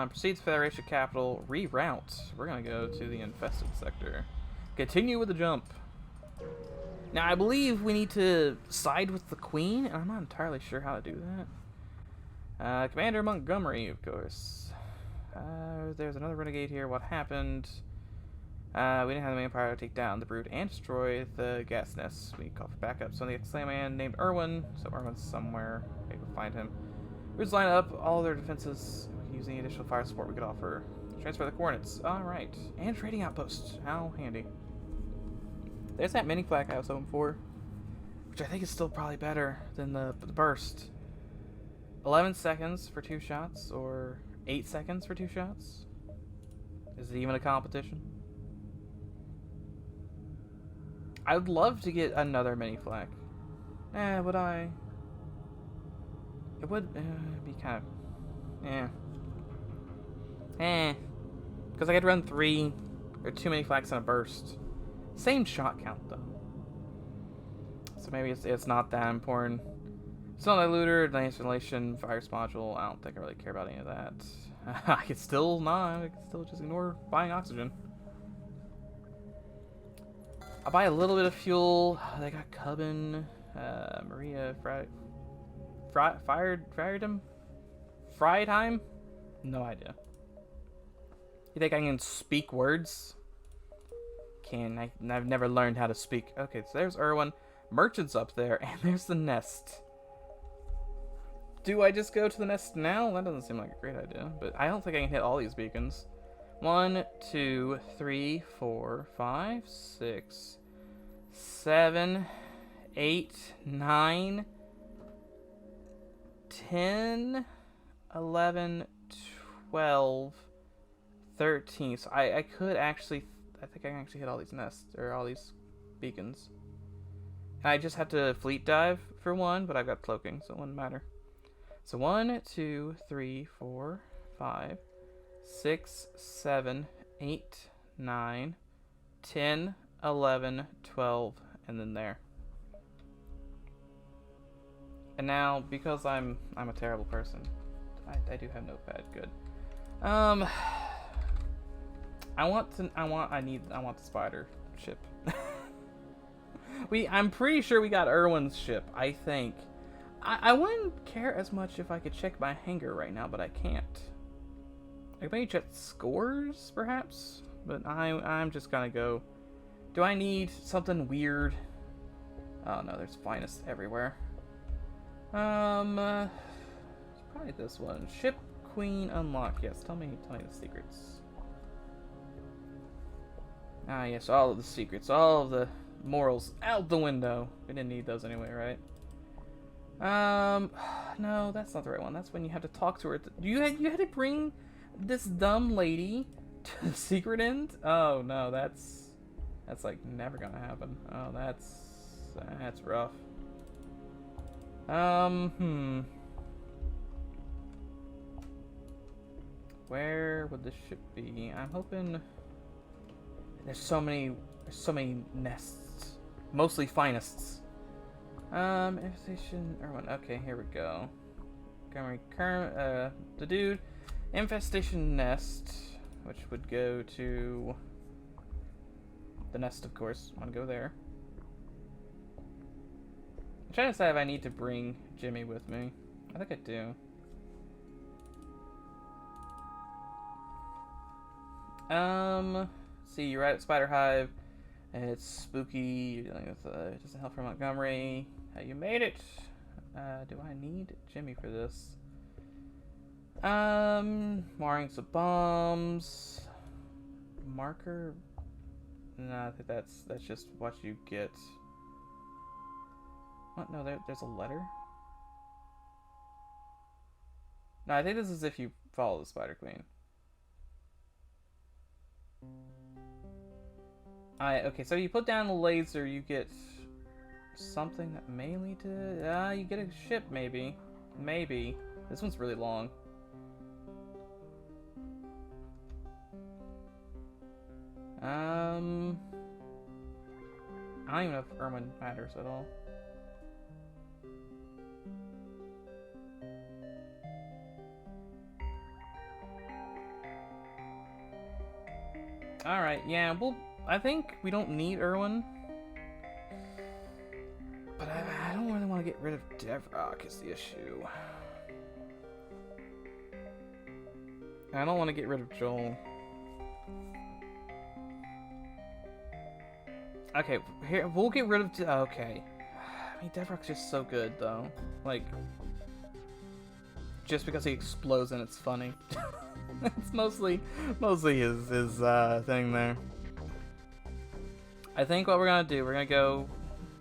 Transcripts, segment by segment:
Proceed to Federation capital. Reroute. We're gonna go to the infested sector. Continue with the jump. Now, I believe we need to side with the Queen, and I'm not entirely sure how to do that. Commander Montgomery, of course. There's another renegade here. What happened? We didn't have the manpower to take down the Brood and destroy the gas nests. We called for backup. So the excellent man named Irwin. So Irwin's somewhere. Okay, we'll find him. We just line up all their defenses using the additional fire support we could offer. Transfer the coordinates. Alright. And trading outposts. How handy. There's that mini flak I was hoping for, which I think is still probably better than the burst. 11 seconds for 2 shots, or 8 seconds for 2 shots? Is it even a competition? I would love to get another mini flak. Would I? It would be kind of... Because I could run 3 or 2 mini flaks in a burst. Same shot count, though. So maybe it's not that important. Still no looter, no installation, fires module. I don't think I really care about any of that. I can still just ignore buying oxygen. I'll buy a little bit of fuel. They got Cubbin, Maria, fired him? Fried him? No idea. You think I can speak words? I've never learned how to speak. Okay, so there's Irwin. Merchant's up there, and there's the nest. Do I just go to the nest now? That doesn't seem like a great idea, but I don't think I can hit all these beacons. 1, 2, 3, 4, 5, 6, 7, 8, 9, 10, 11, 12, 13. So I could actually... I think I can actually hit all these nests, or all these beacons. And I just have to fleet dive for 1, but I've got cloaking, so it wouldn't matter. So 1, 2, 3, 4, 5, 6, 7, 8, 9, 10, 11, 12, and then there. And now, because I'm a terrible person, I do have notepad. Good. I want the spider ship. I'm pretty sure we got Irwin's ship, I think. I wouldn't care as much if I could check my hangar right now, but I can't. I could maybe check scores, perhaps? But I'm just gonna go. Do I need something weird? Oh no, there's finest everywhere. Probably this one. Ship Queen unlock. Yes, tell me the secrets. Ah, yes, all of the secrets, all of the morals out the window. We didn't need those anyway, right? No, that's not the right one. That's when you have to talk to her. You had to bring this dumb lady to the secret end? Oh no, that's like never gonna happen. Oh, that's rough. Where would this ship be? I'm hoping. There's so many nests, mostly finest. Infestation. Okay, here we go. The dude, infestation nest, which would go to the nest, of course. Want to go there? I'm trying to decide if I need to bring Jimmy with me. I think I do. See, you're right at Spider Hive. It's spooky. You're dealing with just help from Montgomery. You made it. Do I need Jimmy for this? Moorings of bombs. Marker. No, I think that's just what you get. What? No, there's a letter. No, I think this is if you follow the Spider Queen. Okay, so you put down the laser, you get something that may lead to... you get a ship, maybe. Maybe. This one's really long. I don't even know if Irwin matters at all. Alright, yeah, well, I think we don't need Irwin. But I don't really want to get rid of Devrock is the issue. I don't want to get rid of Joel. Okay, here, we'll get rid of... Okay. I mean, Devrock's just so good, though. Like, just because he explodes and it's funny. It's mostly his thing there. I think what we're gonna do, we're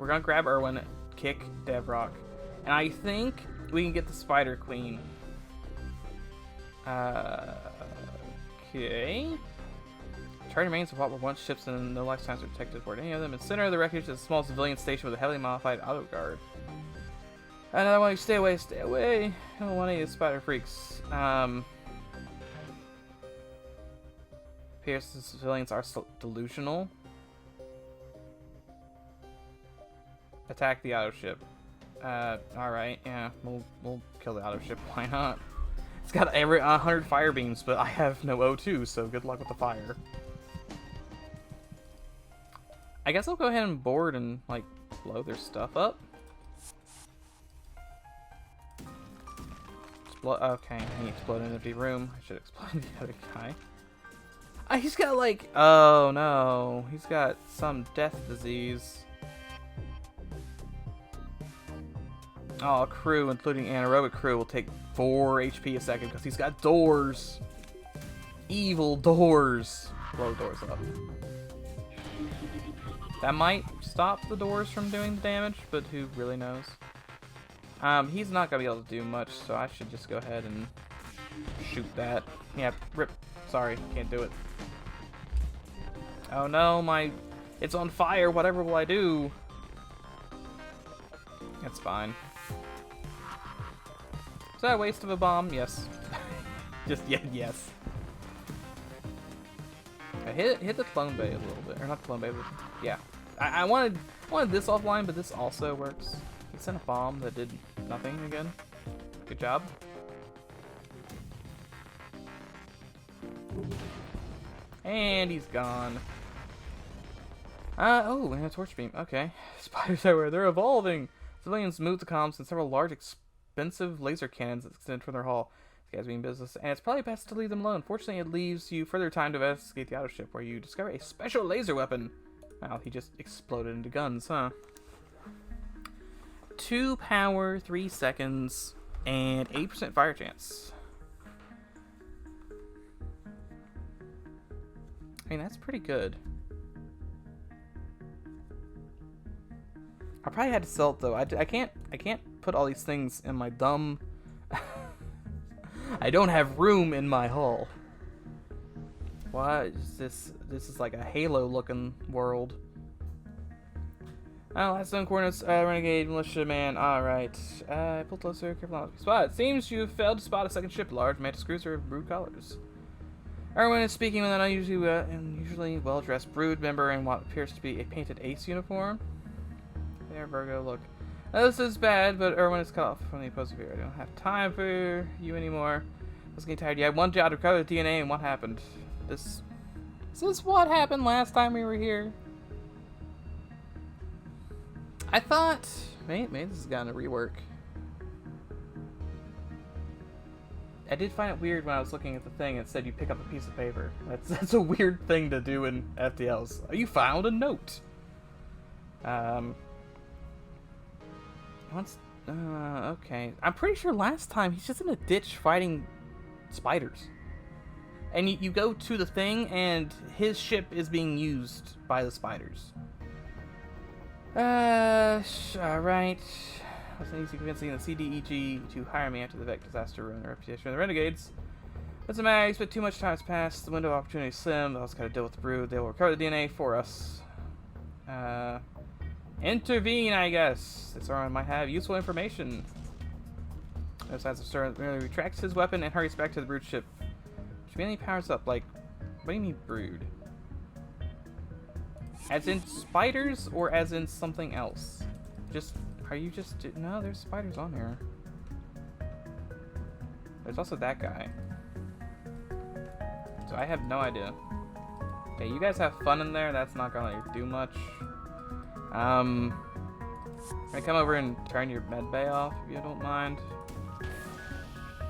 gonna grab Irwin, kick Devrock, and I think we can get the Spider Queen. Okay. Charting remains of what were once ships and no lifetimes are detected aboard any of them. In the center of the wreckage is a small civilian station with a heavily modified auto guard. Another one, stay away, stay away. I don't want any of these spider freaks. Appears the civilians are delusional. Attack the auto ship. Alright, yeah, we'll kill the auto ship. Why not? It's got 100 fire beams, but I have no O2, so good luck with the fire. I guess I'll go ahead and board and, like, blow their stuff up. Okay, he exploded an empty room. I should explode the other guy. He's got, like, oh no, he's got some death disease. Oh, crew, including anaerobic crew, will take 4 HP a second because he's got doors. Evil doors. Blow doors up. That might stop the doors from doing the damage, but who really knows? He's not gonna be able to do much, so I should just go ahead and shoot that. Yeah, rip. Sorry, can't do it. Oh no, it's on fire. Whatever will I do? It's fine. Is that a waste of a bomb? Yes. Just yes. I hit the clone bay a little bit, or not the clone bay, but yeah. I wanted this offline, but this also works. He sent a bomb that did nothing again. Good job. And he's gone. Oh, and a torch beam. Okay. Spiders everywhere. They're evolving. Civilians move the comms and several large, expensive laser cannons extend from their hull. This guy's being business, and it's probably best to leave them alone. Fortunately, it leaves you further time to investigate the outer ship, where you discover a special laser weapon. Wow, he just exploded into guns, huh? 2 power, 3 seconds, and 8% fire chance. I mean, that's pretty good. I probably had to sell it though. I can't put all these things in my dumb. I don't have room in my hull. What is this? This is like a Halo-looking world. Oh, last known coordinates. Renegade militia man. All right. Pull closer. Careful not to be spotted. It seems you failed to spot a second ship. Large mantis cruiser of brood colors. Erwin is speaking with an unusually well-dressed brood member in what appears to be a painted ace uniform. There, Virgo, look. Now, this is bad, but Erwin is cut off from the opposing view. I don't have time for you anymore. I was getting tired. You had one job to recover the DNA, and what happened? Is this what happened last time we were here? I thought... Maybe this has gotten a rework. I did find it weird when I was looking at the thing. It said you pick up a piece of paper. That's a weird thing to do in FTLs. You found a note. Okay. I'm pretty sure last time he's just in a ditch fighting spiders. And you go to the thing and his ship is being used by the spiders. Alright. I was easy convincing the CDEG to hire me after the Vec disaster ruined the reputation of the Renegades. Doesn't matter, you spent too much time has passed. The window of opportunity is slim. I was gotta deal with the brood. They will recover the DNA for us. Intervene, I guess. This arm might have useful information. No signs of Stern merely retracts his weapon and hurries back to the brood ship. Which mainly powers up, like, what do you mean brood? As in spiders or as in something else? Are you just, no, there's spiders on here. There's also that guy. So I have no idea. Okay, you guys have fun in there. That's not gonna do much. Can I come over and turn your med bay off if you don't mind?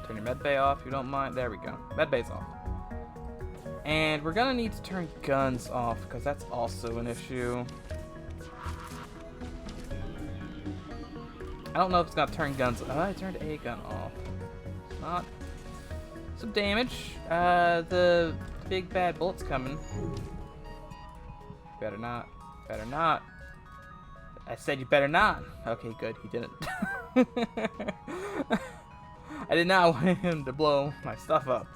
Turn your med bay off if you don't mind. There we go. Med bay's off. And we're gonna need to turn guns off because that's also an issue. I don't know if it's gonna turn guns. Oh, I turned a gun off. It's not. Some damage. The big bad bullet's coming. Better not. Better not. I said you better not. Okay, good. He didn't. I did not want him to blow my stuff up.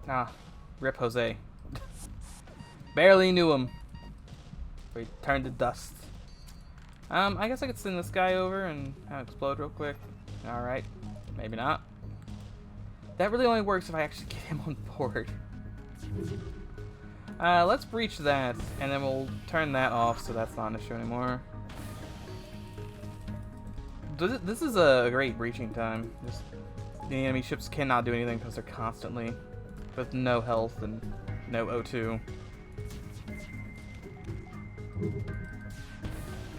Ah, rip Jose. Barely knew him. But he turned to dust. I guess I could send this guy over and have it explode real quick. Alright. Maybe not. That really only works if I actually get him on board. Let's breach that, and then we'll turn that off so that's not an issue anymore. This is a great breaching time. Just, the enemy ships cannot do anything because they're constantly with no health and no O2.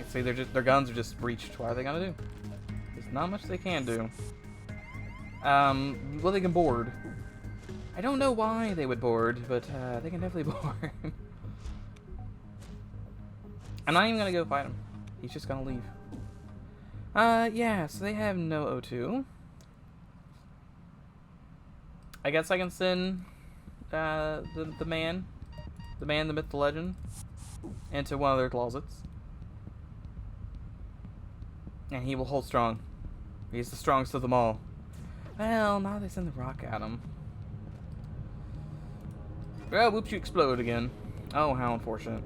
See, their guns are just breached. What are they gonna do? There's not much they can do. Well, they can board. I don't know why they would board, but they can definitely board. I'm not even gonna go fight him. He's just gonna leave. Yeah, so they have no O2. I guess I can send the man, the myth, the legend, into one of their closets. And he will hold strong. He's the strongest of them all. Well, now they send the rock at him. Well, whoops, you explode again. Oh, how unfortunate.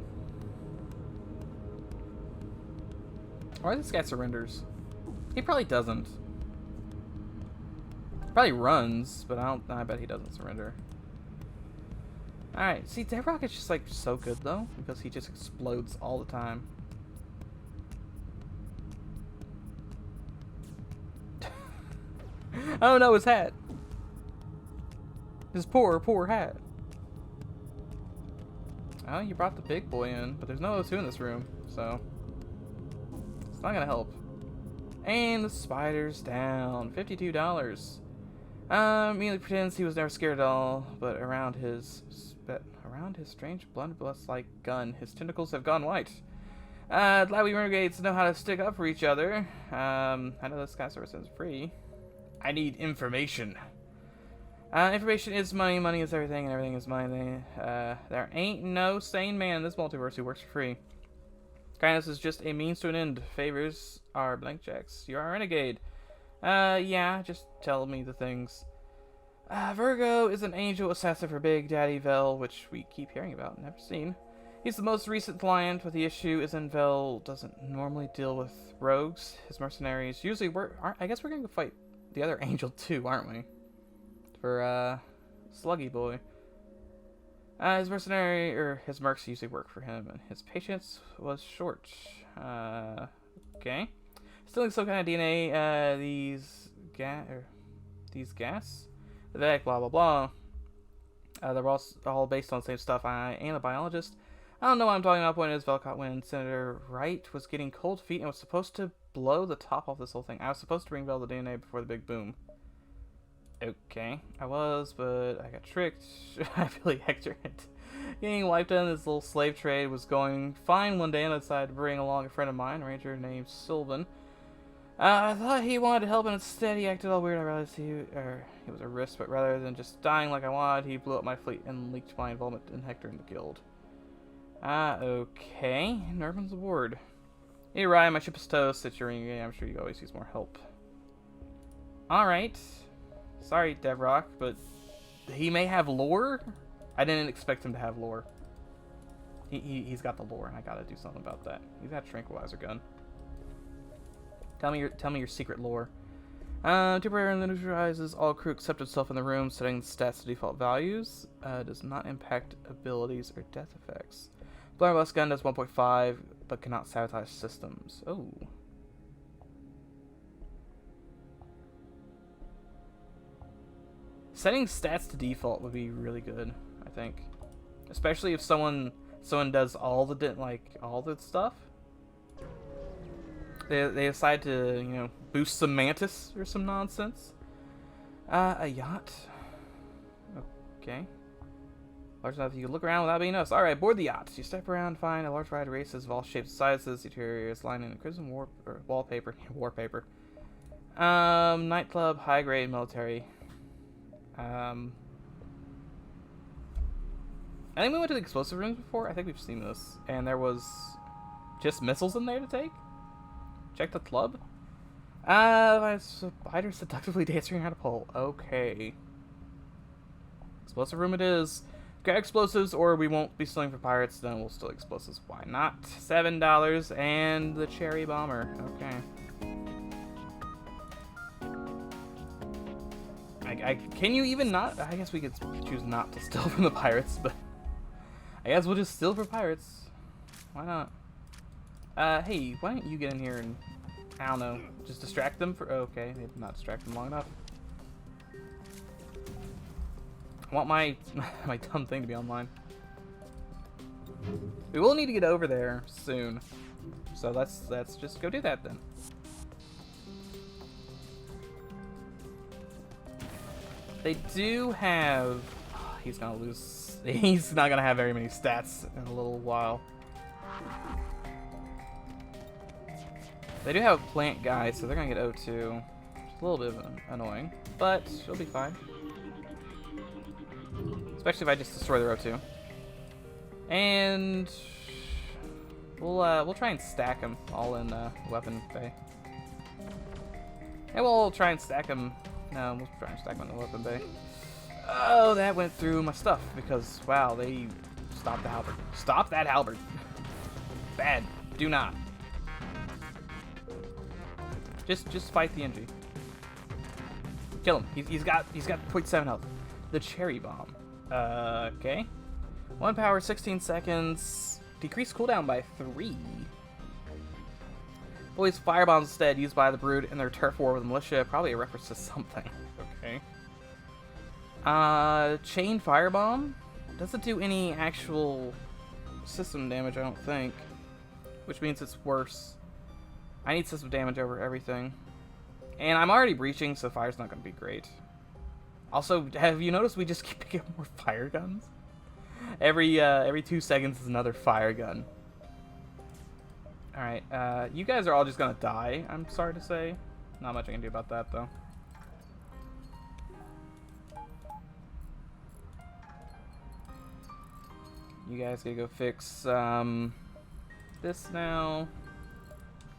Why this guy surrenders? He probably doesn't. Probably runs, but I bet he doesn't surrender. Alright, see, Dead Rocket's just like so good though, because he just explodes all the time. Oh no, his hat. His poor, poor hat. Oh, you brought the big boy in, but there's no O2 in this room, so it's not gonna help. And the spider's down. $52. Immediately pretends he was never scared at all, but around his strange blunderbuss-like gun, his tentacles have gone white. Glad we renegades know how to stick up for each other. I know this guy service is free. I need information. Information is money, money is everything, and everything is money. There ain't no sane man in this multiverse who works for free. Kindness is just a means to an end. Favors are blank checks. You are a renegade. Yeah, just tell me the things. Virgo is an angel assassin for Big Daddy Vel, which we keep hearing about and never seen. He's the most recent client, but the issue is in Vel doesn't normally deal with rogues. His mercenaries usually work. I guess we're gonna go fight the other angel too, aren't we? For Sluggy Boy. His mercs usually work for him, and his patience was short. Okay. Stealing some kind of DNA, these gas? The deck, blah blah blah. They're all based on the same stuff. I am a biologist. I don't know what I'm talking about. Point is, Velcott when Senator Wright was getting cold feet and was supposed to blow the top off this whole thing. I was supposed to bring Vel the DNA before the big boom. Okay, I was, but I got tricked. I feel like ignorant. Getting wiped out in this little slave trade was going fine one day, and I decided to bring along a friend of mine, a ranger named Sylvan. I thought he wanted to help, and instead he acted all weird. I realized he was a risk, but rather than just dying like I wanted, he blew up my fleet and leaked my involvement in Hector and the guild. Okay. Nerman's aboard. Hey, Ryan, my ship is toast. It's your game. I'm sure you always use more help. Alright. Sorry, Devrock, but he may have lore? I didn't expect him to have lore. He's got the lore, and I gotta do something about that. He's got a tranquilizer gun. Tell me your secret lore. Temporarily neutralizes all crew except itself in the room, setting the stats to default values. Does not impact abilities or death effects. Blunderbuss gun does 1.5, but cannot sabotage systems. Oh. Setting stats to default would be really good, I think. Especially if someone does all the stuff. They decide to, you know, boost some mantis or some nonsense. A yacht. Okay. Large enough you can look around without being noticed. Alright, board the yacht. You step around, find a large variety of races of all shapes and sizes. The interior is lined in crimson wallpaper. Wallpaper. Nightclub, high grade, military. I think we went to the explosive rooms before. I think we've seen this. And there was just missiles in there to take. Check the club. Spider seductively dancing around a pole. Okay. Explosive room it is. Got explosives, or we won't be stealing for pirates. Then we'll steal explosives. Why not? $7 and the cherry bomber. Okay. Can you even not? I guess we could choose not to steal from the pirates, but I guess we'll just steal for pirates. Why not? Hey, why don't you get in here and, I don't know, just distract them for, okay, they did not distract them long enough. I want my dumb thing to be online. We will need to get over there soon, so let's just go do that then. They do have, he's gonna lose, he's not gonna have very many stats in a little while. They do have a plant guy, so they're gonna get O2. Just a little bit annoying, but she'll be fine. Especially if I just destroy their O2. And we'll try and stack them all in weapon bay. And we'll try and stack them. No, we'll try and stack them in the weapon bay. Oh, that went through my stuff because wow, they stopped the halberd. Stop that halberd. Bad. Do not. Just fight the NG. Kill him. He's got 0.7 health. The cherry bomb. Okay. 1 power, 16 seconds. Decreased cooldown by 3. Boys firebombs instead used by the Brood in their turf war with the militia. Probably a reference to something. Okay. Chain firebomb. Doesn't do any actual system damage, I don't think. Which means it's worse. I need system damage over everything. And I'm already breaching, so fire's not going to be great. Also, have you noticed we just keep picking up more fire guns? Every 2 seconds is another fire gun. Alright, you guys are all just going to die, I'm sorry to say. Not much I can do about that, though. You guys gotta go fix this now.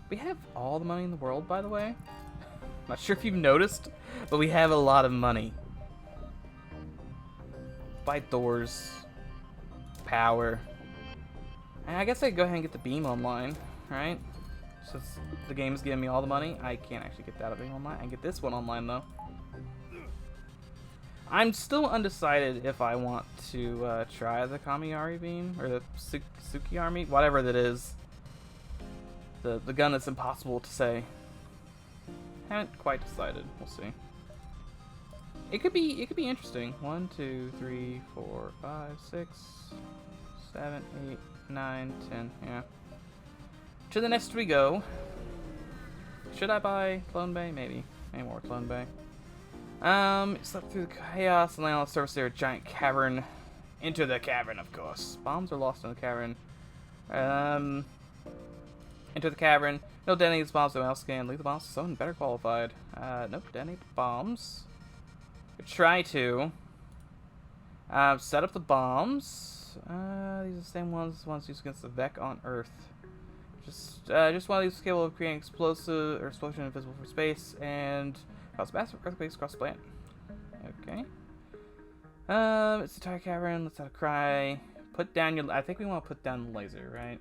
We have all the money in the world, by the way. Not sure if you've noticed, but we have a lot of money. Buy doors. Power. And I guess I could go ahead and get the beam online, right? Since the game is giving me all the money, I can't actually get that beam online. I can get this one online, though. I'm still undecided if I want to try the Kamiyari beam, or the Tsukiyami, whatever that is. The gun that's impossible to say. Haven't quite decided. We'll see. It could be interesting. 1, 2, 3, 4, 5, 6, 7, 8, 9, 10. Yeah. To the nest we go. Should I buy Clone Bay? Maybe. Maybe more Clone Bay. Slept through the chaos and land on the surface of a giant cavern. Into the cavern, of course. Bombs are lost in the cavern. Into the cavern. No detonate the bombs, no else can. Leave the bombs to someone better qualified. Nope, detonate the bombs. Try to. Set up the bombs. These are the same ones used against the Vec on Earth. Just one of these is capable of creating explosive or explosion invisible for space and cause massive earthquakes across the planet. Okay. It's the entire cavern. Let's have a cry. Put down your. I think we want to put down the laser, right?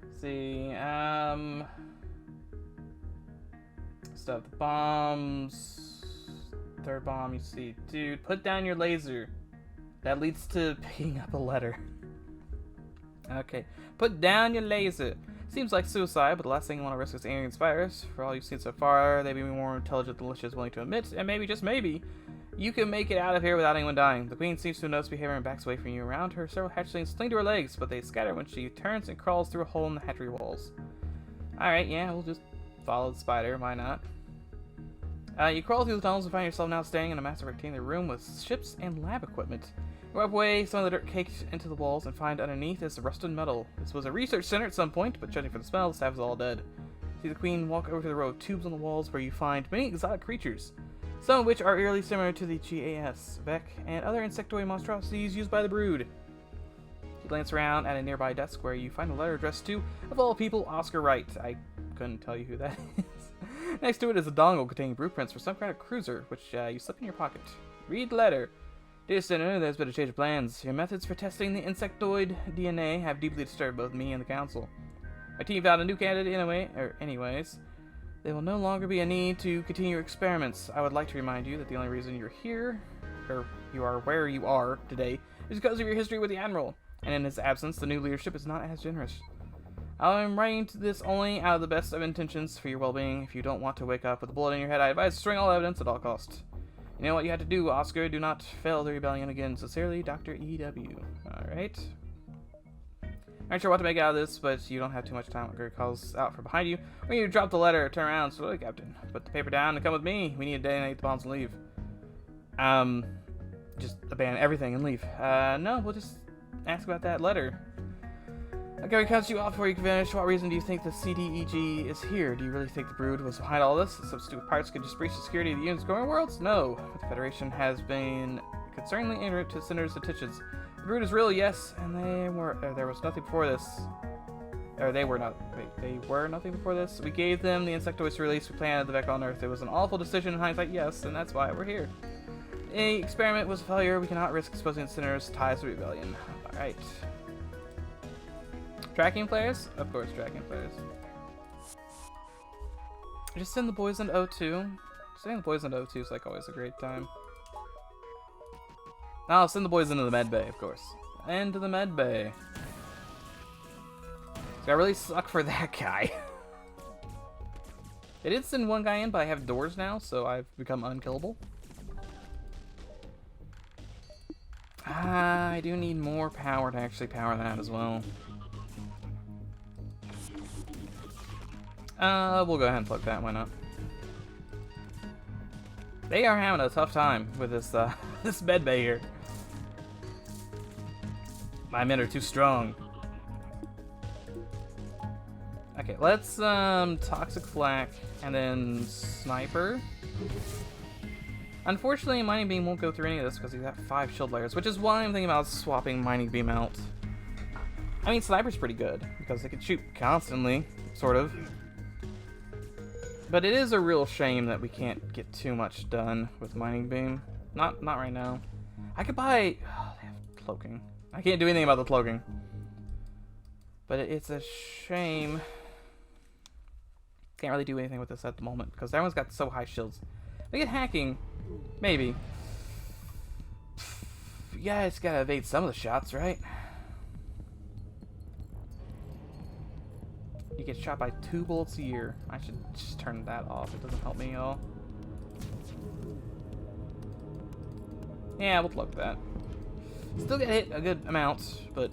Let's see. Stuff the bombs. Third bomb, you see. Dude, put down your laser. That leads to picking up a letter. Okay. Put down your laser. Seems like suicide, but the last thing you want to risk is alien spiders. For all you've seen so far, they may be more intelligent than Lish is willing to admit, and maybe, just maybe, you can make it out of here without anyone dying. The queen seems to notice behavior and backs away from you. Around her, several hatchlings cling to her legs, but they scatter when she turns and crawls through a hole in the hatchery walls. Alright, yeah, we'll just follow the spider, why not? You crawl through the tunnels and find yourself now standing in a massive rectangular room with ships and lab equipment. You wipe away some of the dirt caked into the walls and find underneath is rusted metal. This was a research center at some point, but judging from the smell, the staff is all dead. See the queen walk over to the row of tubes on the walls where you find many exotic creatures, some of which are eerily similar to the GAS, Vec, and other insectoid monstrosities used by the brood. You glance around at a nearby desk where you find a letter addressed to, of all people, Oscar Wright. I couldn't tell you who that is. Next to it is a dongle containing blueprints for some kind of cruiser, which you slip in your pocket. Read the letter. Dear Senator, there's been a change of plans. Your methods for testing the insectoid DNA have deeply disturbed both me and the Council. My team found a new candidate anyways. There will no longer be a need to continue your experiments. I would like to remind you that the only reason you're here, or you are where you are today, is because of your history with the Admiral. And in his absence, the new leadership is not as generous. I'm writing this only out of the best of intentions for your well-being. If you don't want to wake up with a bullet in your head, I advise destroying all evidence at all costs. You know what you have to do, Oscar. Do not fail the rebellion again. Sincerely, Dr. E.W. Alright. Not sure what to make out of this, but you don't have too much time. Gary calls out from behind you. When you drop the letter, turn around. Slowly, Captain. Put the paper down and come with me. We need to detonate the bombs and leave. Just abandon everything and leave. No, we'll just ask about that letter. Gary cuts you off before you can finish. What reason do you think the CDEG is here? Do you really think the brood was behind all this? Some stupid pirates could just breach the security of the unit's growing worlds? No. But the Federation has been concerningly ignorant to Senator's intentions. The brood is real, yes, and there was nothing before this. Or they were not. Wait, they were nothing before this? We gave them the insectoids to release. We planted the Vec on Earth. It was an awful decision in hindsight, yes, and that's why we're here. The experiment was a failure. We cannot risk exposing Senator's ties to rebellion. Alright. Tracking players? Of course, tracking players. Just send the boys into O2. Sending the boys into O2 is like always a great time. I'll send the boys into the med bay, of course. Into the med bay. So I really suck for that guy. They did send one guy in, but I have doors now, so I've become unkillable. I do need more power to actually power that as well. We'll go ahead and plug that, why not? They are having a tough time with this, this med bay here. My men are too strong. Okay, let's, toxic flak, and then sniper. Unfortunately, mining beam won't go through any of this because he's got 5 shield layers, which is why I'm thinking about swapping mining beam out. I mean, sniper's pretty good because they can shoot constantly, sort of. But it is a real shame that we can't get too much done with mining beam. Not right now. I could buy. Oh, they have cloaking. I can't do anything about the cloaking. But it's a shame. Can't really do anything with this at the moment because everyone's got so high shields. We get hacking, maybe. Yeah, it's gotta evade some of the shots, right? You get shot by 2 bullets a year. I should just turn that off. It doesn't help me at all. Yeah, we'll plug that. Still get hit a good amount, but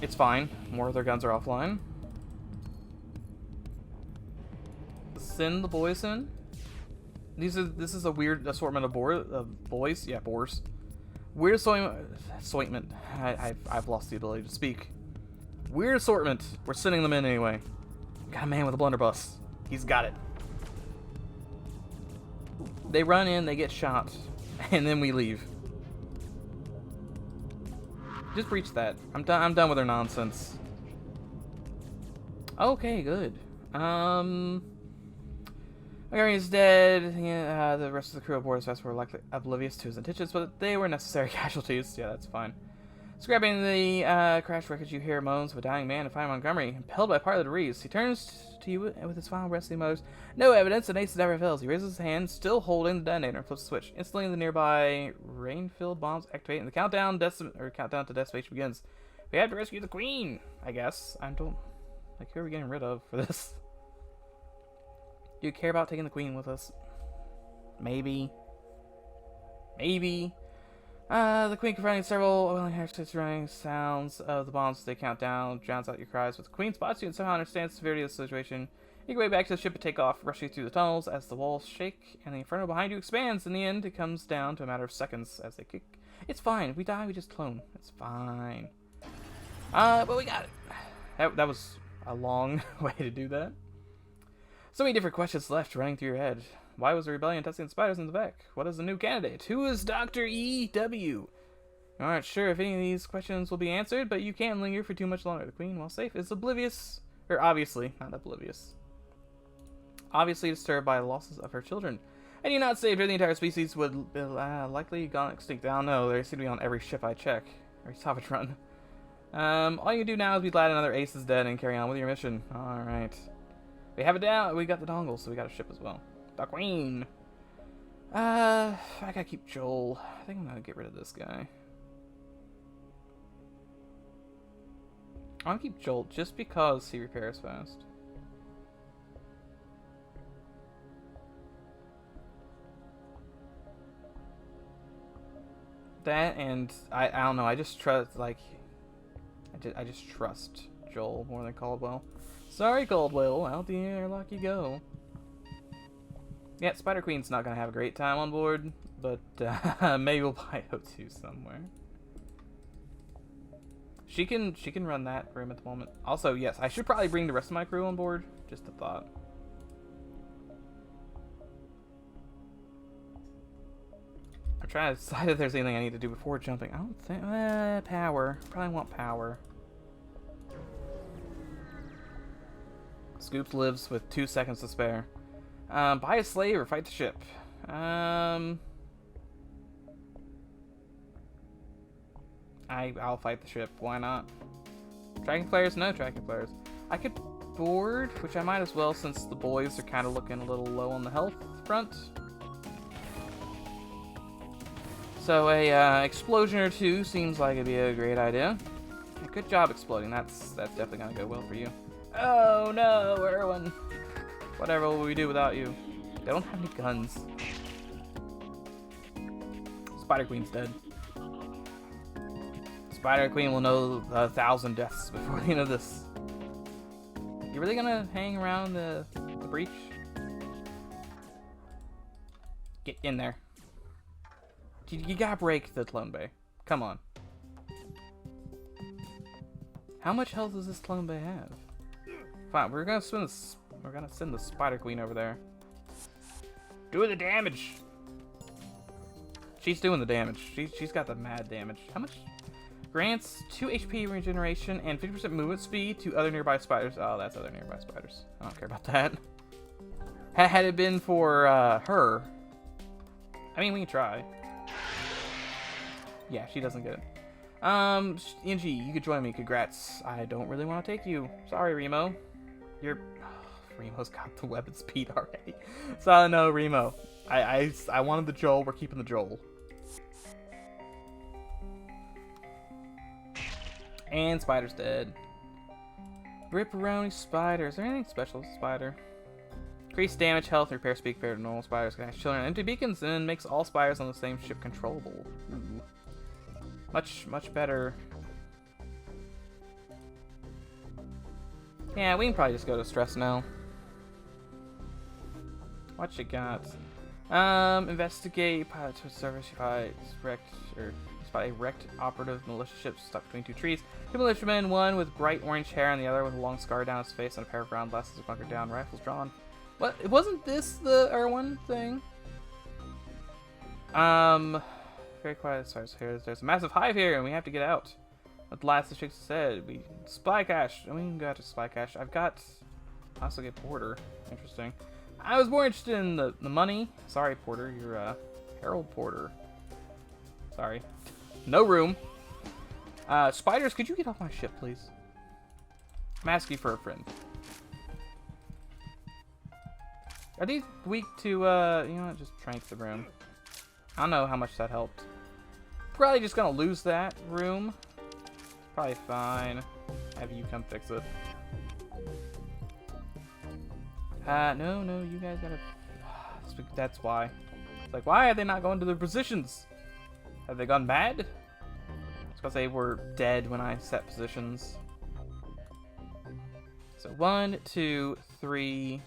it's fine. More of their guns are offline. Send the boys in. This is a weird assortment of boys. Yeah, boars. Weird assortment. I've lost the ability to speak. Weird assortment. We're sending them in anyway. Got a man with a blunderbuss. He's got it. They run in, they get shot, and then we leave. Just breach that. I'm done with their nonsense. Okay, good. Gary's dead. Yeah, the rest of the crew aboard his vessel were likely oblivious to his intentions, but they were necessary casualties. Yeah, that's fine. Scrapping the crash wreckage, you hear moans of a dying man and find Montgomery, impelled by part of the reeds. He turns to you with his final breath. He mutters, "No evidence, and Ace never fails." He raises his hand, still holding the detonator, and flips the switch. Instantly, the nearby rain-filled bombs activate, and the countdown to decimation begins. We have to rescue the queen, I guess. I don't. Like, who are we getting rid of for this? Do you care about taking the queen with us? Maybe. Maybe. The queen confronting several oily hashtags running sounds of the bombs as they count down, drowns out your cries. But the queen spots you and somehow understands the severity of the situation. You go way back to the ship and take off, rushing through the tunnels as the walls shake and the inferno behind you expands. In the end, it comes down to a matter of seconds as they kick. It's fine. If we die, we just clone. It's fine. But we got it. That was a long way to do that. So many different questions left running through your head. Why was the rebellion testing the spiders in the back? What is the new candidate? Who is Dr. E.W.? You aren't sure if any of these questions will be answered, but you can't linger for too much longer. The queen, while safe, is oblivious. Or obviously, not oblivious. Obviously disturbed by the losses of her children. And you're not saved, or the entire species would be likely gone extinct. I don't know, they seem to be on every ship I check. Every salvage run. All you do now is be glad another ace is dead and carry on with your mission. Alright. We have it down. We got the dongle, so we got a ship as well. The queen. I gotta keep Joel. I think I'm gonna get rid of this guy. I'm gonna keep Joel just because he repairs fast. That and I don't know. I just trust I just trust Joel more than Caldwell. Sorry, Caldwell. Out the airlock you go. Yeah, Spider Queen's not gonna have a great time on board, but maybe we'll buy O2 somewhere. She can run that room at the moment. Also, yes, I should probably bring the rest of my crew on board. Just a thought. I'm trying to decide if there's anything I need to do before jumping. I don't think power. Probably want power. Scoops lives with 2 seconds to spare. Buy a slave or fight the ship. I'll fight the ship. Why not? Tracking players? No tracking players. I could board, which I might as well since the boys are kind of looking a little low on the health front. So a explosion or two seems like it'd be a great idea. Good job exploding. That's definitely gonna go well for you. Oh no, Erwin. Whatever will we do without you? They don't have any guns. Spider Queen's dead. Spider Queen will know 1,000 deaths before the end of this. You really gonna hang around the breach? Get in there. You gotta break the clone bay. Come on. How much health does this clone bay have? Fine, we're gonna send the Spider Queen over there. Do the damage. She's doing the damage. She's got the mad damage. How much? Grants 2 HP regeneration and 50% movement speed to other nearby spiders. Oh, that's other nearby spiders. I don't care about that. Had it been for her, I mean, we can try. Yeah, she doesn't get it. NG, you could join me. Congrats. I don't really want to take you. Sorry, Remo. Remo's got the weapon speed already. So no, Remo. I wanted the Joel. We're keeping the Joel. And Spider's dead. Ripperoni Spider. Is there anything special with Spider? Increase damage, health, and repair speed compared to normal spiders. Can children and empty beacons and makes all spiders on the same ship controllable. Ooh. Much better. Yeah, we can probably just go to stress now. What you got? Investigate pilot to service. Spy a wrecked operative militia ship stuck between 2 trees. 2 militiamen, one with bright orange hair and the other with a long scar down his face and a pair of round glasses, bunkered down, rifles drawn. What? Wasn't this the Erwin thing? Very quiet. Sorry, so there's a massive hive here, and we have to get out. At the last the chicks said, we spy cache. We can go out to spy cache. I also get Porter. Interesting. I was more interested in the money. Sorry, Porter. You're Harold Porter. Sorry. No room. Spiders, could you get off my ship, please? I'm asking for a friend. Are these weak to, you know what, just trank the room. I don't know how much that helped. Probably just gonna lose that room. Probably fine. Have you come fix it. No, you guys gotta... That's why. It's like, why are they not going to their positions? Have they gone mad? It's because they were dead when I set positions. So 1, 2, 3,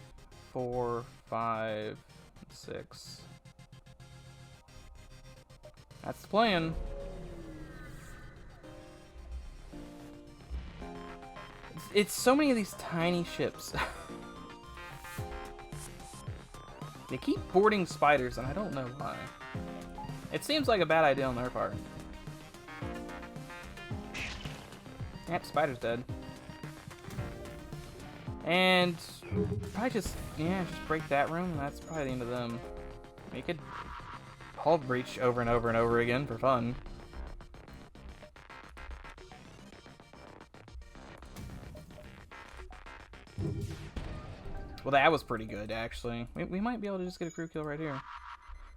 4, 5, 6. That's the plan. It's so many of these tiny ships. They keep boarding spiders, and I don't know why. It seems like a bad idea on their part. Yep, spider's dead. And probably just break that room, and that's probably the end of them. You could hull breach over and over and over again for fun. Well, that was pretty good, actually. We might be able to just get a crew kill right here.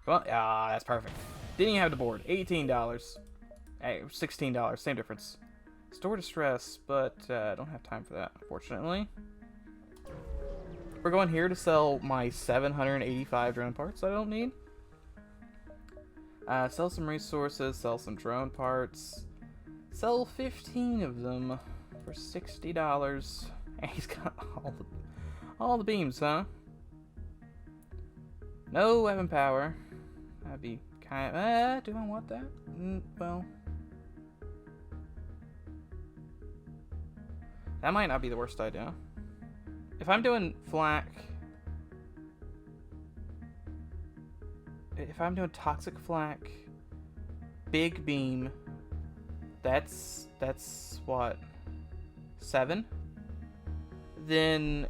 Well, that's perfect. Didn't even have to board. $18. Hey, $16. Same difference. Store distress, but I don't have time for that, unfortunately. We're going here to sell my 785 drone parts I don't need. Sell some resources, sell some drone parts. Sell 15 of them for $60. And he's got all the beams, huh? No weapon power. That'd be kind of... do I want that? Well... that might not be the worst idea. If I'm doing flak... if I'm doing toxic flak... big beam... That's what? 7? Then...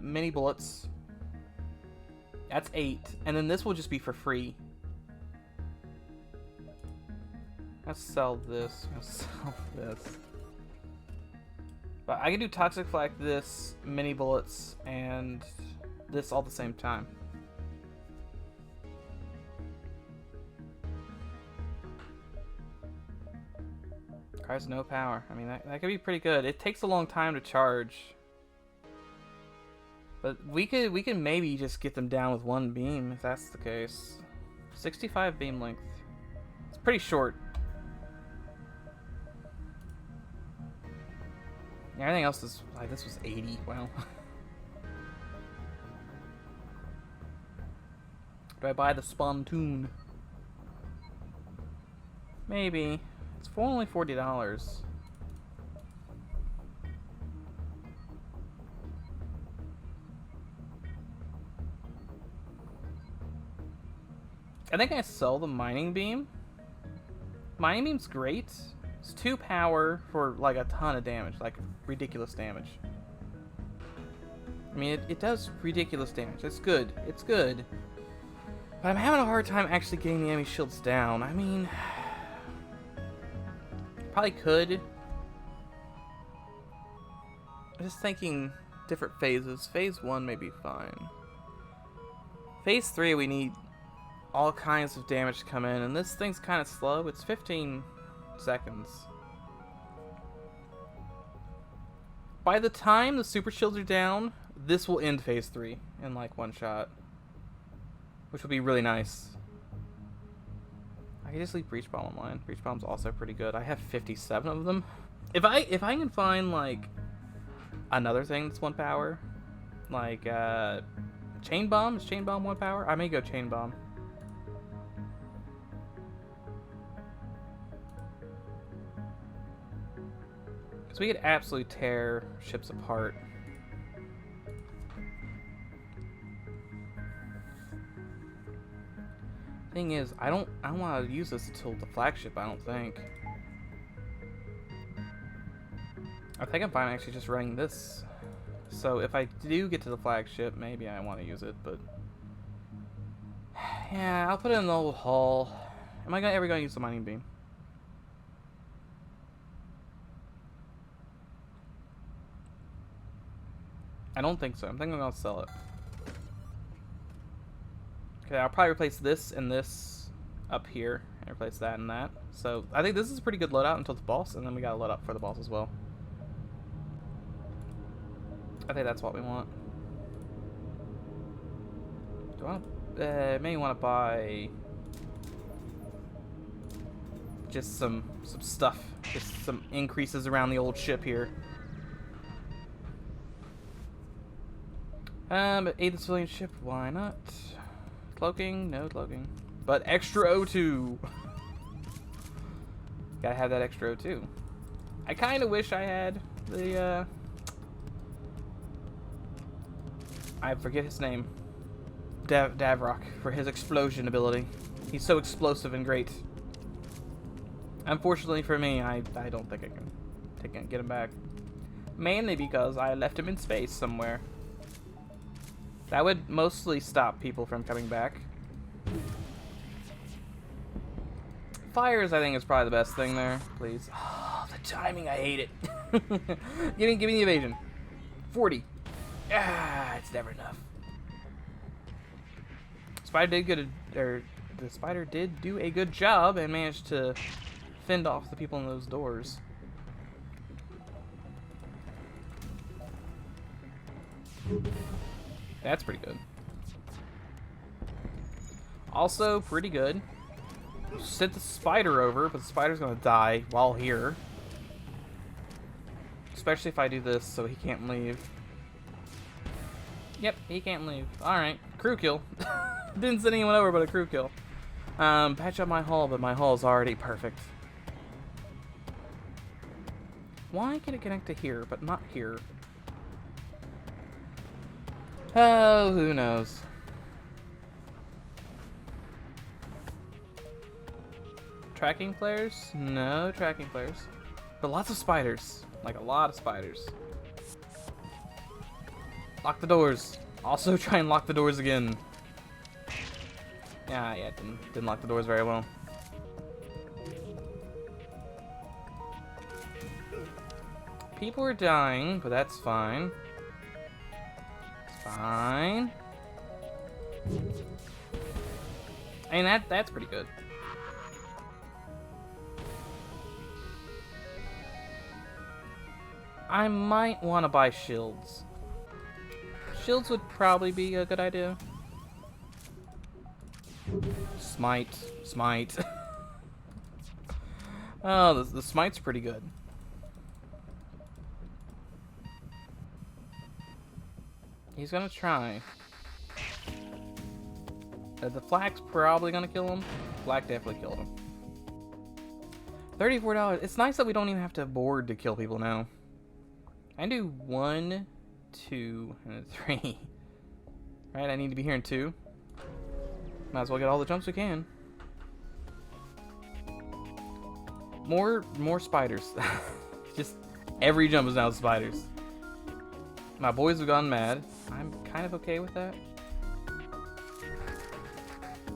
mini bullets. That's 8. And then this will just be for free. Let's sell this. Let's sell this. But I can do toxic flak, this, mini bullets, and this all at the same time. Requires no power. I mean, that could be pretty good. It takes a long time to charge. But we can maybe just get them down with one beam, if that's the case. 65 beam length. It's pretty short. Yeah, everything else is like, this was 80. Wow. Do I buy the spontoon? Maybe. It's for only $40. I think I sell the mining beam. Mining beam's great. It's 2 power for like a ton of damage, like ridiculous damage. I mean, it does ridiculous damage. It's good. It's good. But I'm having a hard time actually getting the enemy shields down. I mean, probably could. I'm just thinking different phases. Phase 1 may be fine. Phase 3 we need all kinds of damage to come in, and this thing's kind of slow. It's 15 seconds. By the time the super shields are down, this will end phase 3 in like one shot, which will be really nice. I can just leave breach bomb online. Breach bomb's also pretty good. I have 57 of them. If I can find like another thing that's 1 power, like chain bomb. Is chain bomb 1 power? I may go chain bomb. So we could absolutely tear ships apart. Thing is, I don't want to use this until the flagship, I don't think. I think I'm fine actually just running this. So if I do get to the flagship, maybe I want to use it, but yeah, I'll put it in the old hull. Am I ever gonna use the mining beam? I don't think so. I'm thinking I'm gonna sell it. Okay, I'll probably replace this and this up here, and replace that and that. So I think this is a pretty good loadout until the boss, and then we gotta load up for the boss as well. I think that's what we want. Do I want to, maybe want to buy just some stuff, just some increases around the old ship here. But aid the civilian ship, why not? Cloaking, no cloaking. But extra O2. Gotta have that extra O2. I kind of wish I had the, I forget his name. Davrock, for his explosion ability. He's so explosive and great. Unfortunately for me, I don't think I can get him back. Mainly because I left him in space somewhere. That would mostly stop people from coming back. Fires, I think, is probably the best thing there. Please. Oh, the timing, I hate it. give me the evasion. 40. Ah, it's never enough. The spider did do a good job and managed to fend off the people in those doors. That's pretty good. Also pretty good. Sent the spider over, but the spider's gonna die while here. Especially if I do this so he can't leave. Yep, he can't leave. Alright, crew kill. Didn't send anyone over, but a crew kill. Patch up my hull, but my hull's already perfect. Why can it connect to here, but not here? Oh, who knows? Tracking players? No tracking players. But lots of spiders. Like a lot of spiders. Lock the doors. Also try and lock the doors again. Yeah, didn't lock the doors very well. People are dying, but that's fine. It's fine. I mean, that's pretty good. I might want to buy shields. Shields would probably be a good idea. Smite. Oh, the smite's pretty good. He's gonna try. The flak's probably gonna kill him. Flak definitely killed him. $34. It's nice that we don't even have to board to kill people now. I do 1, 2, and 3. Right, I need to be here in 2. Might as well get all the jumps we can. More spiders. Just every jump is now spiders. My boys have gone mad. I'm kind of okay with that.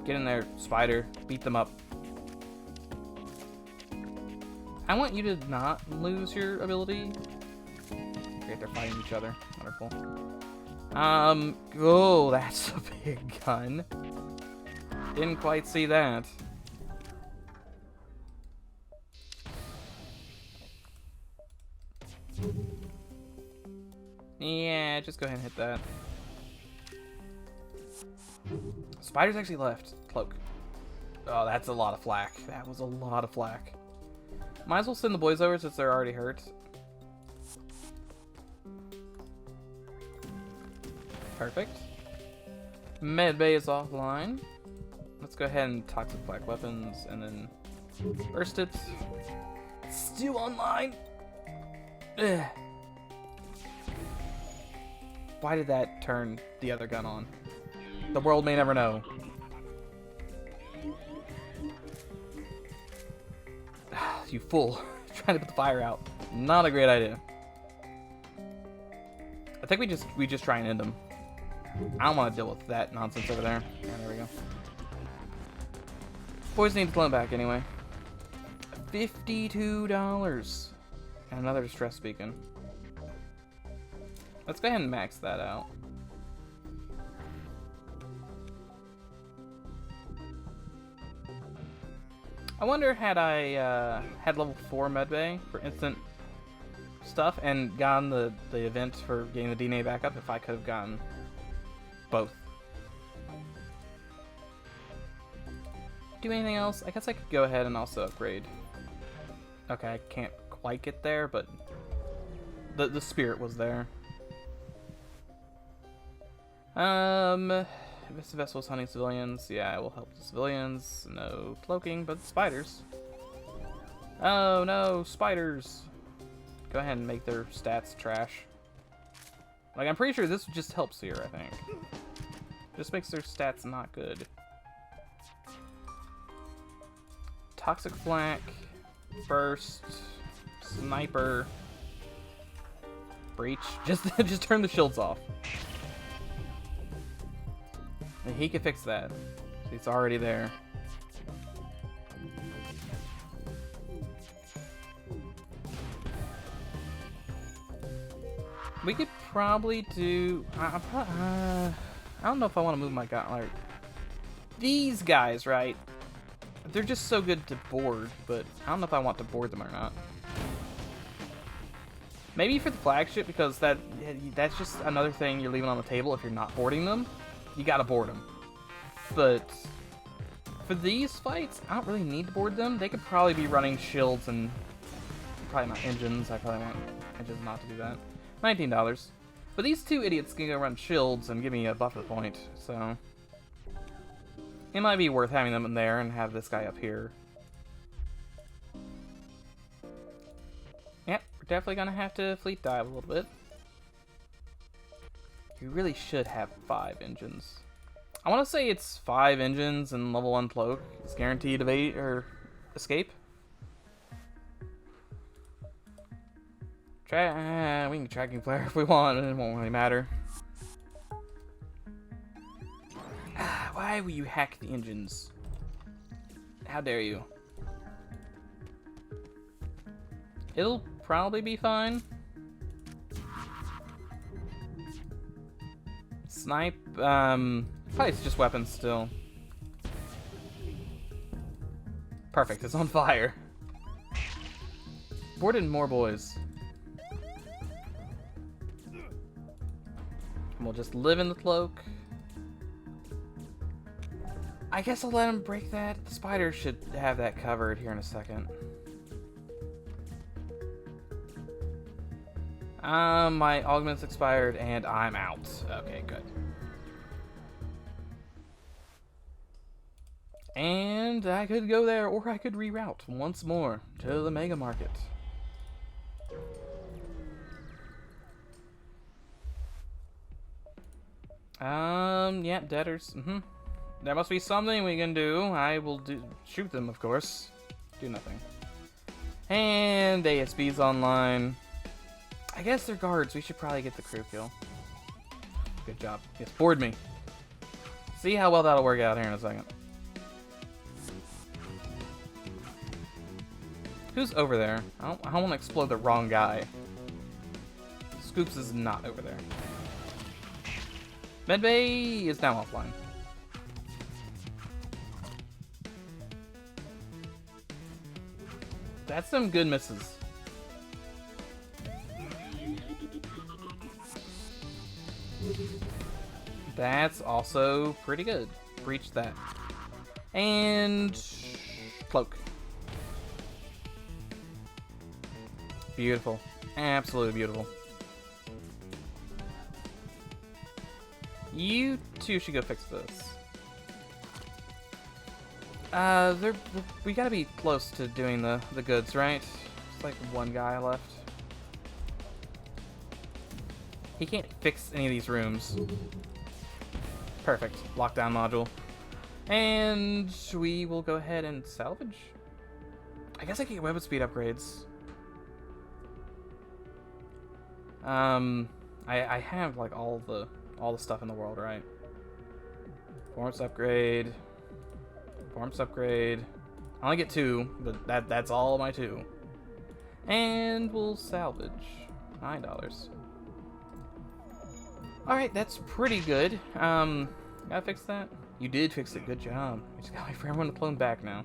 Get in there, spider. Beat them up. I want you to not lose your ability. Great, they're fighting each other. Wonderful. Oh, that's a big gun. Didn't quite see that. Yeah, just go ahead and hit that. Spiders actually left. Cloak. Oh, that's a lot of flak. That was a lot of flak. Might as well send the boys over since they're already hurt. Perfect. Medbay is offline. Let's go ahead and toxic black weapons and then burst it. It's still online. Ugh. Why did that turn the other gun on? The world may never know. You fool. Trying to put the fire out. Not a great idea. I think we just try and end them. I don't want to deal with that nonsense over there. Yeah, there we go. Boys need to clone back anyway. $52. And another distress beacon. Let's go ahead and max that out. I wonder had I had level 4 medbay for instant stuff and gotten the event for getting the DNA back up, if I could have gotten both. do anything else? I guess I could go ahead and also upgrade. Okay, I can't quite get there, but the spirit was there. This vessel is hunting civilians. Yeah, it will help the civilians. No cloaking, but spiders. Oh no, spiders! Go ahead and make their stats trash. Like, I'm pretty sure this just helps here, I think. Just makes their stats not good. Toxic flak, burst, sniper, breach. Just turn the shields off. And he can fix that. He's already there. We could probably do. I don't know if I want to move my gauntlet. These guys, right? They're just so good to board, but I don't know if I want to board them or not. Maybe for the flagship, because that's just another thing you're leaving on the table if you're not boarding them. You gotta board them. But for these fights, I don't really need to board them. They could probably be running shields and probably not engines. I probably want engines not to do that. $19. But these two idiots can go run shields and give me a buffer point, so it might be worth having them in there and have this guy up here. Yep, we're definitely gonna have to fleet dive a little bit. You really should have 5 engines. I want to say it's 5 engines and level 1 cloak. It's guaranteed evade or escape. We can tracking flare if we want, it won't really matter. Why will you hack the engines? How dare you? It'll probably be fine. Snipe, probably it's just weapons still. Perfect, it's on fire. Boarded more boys. We'll just live in the cloak. I guess I'll let him break that. The spider should have that covered here in a second. My augment's expired and I'm out. Okay, good. And I could go there, or I could reroute once more to the mega market. Yeah, debtors. There must be something we can do. I will shoot them, of course. Do nothing. And ASB's online. I guess they're guards. We should probably get the crew kill. Good job. Yes, board me. See how well that'll work out here in a second. Who's over there? I don't want to explode the wrong guy. Scoops is not over there. Medbay is now offline. That's some good misses. That's also pretty good. Breach that. And cloak. Beautiful. Absolutely beautiful. You two should go fix this. We gotta be close to doing the goods, right? It's like one guy left. He can't fix any of these rooms. Perfect. Lockdown module. And we will go ahead and salvage. I guess I can get weapon speed upgrades. I have like all the stuff in the world, right? Performance upgrade. Performance upgrade. I only get 2, but that's all my 2. And we'll salvage $9. Alright, that's pretty good. Gotta fix that? You did fix it, good job. We just gotta wait for everyone to clone back now.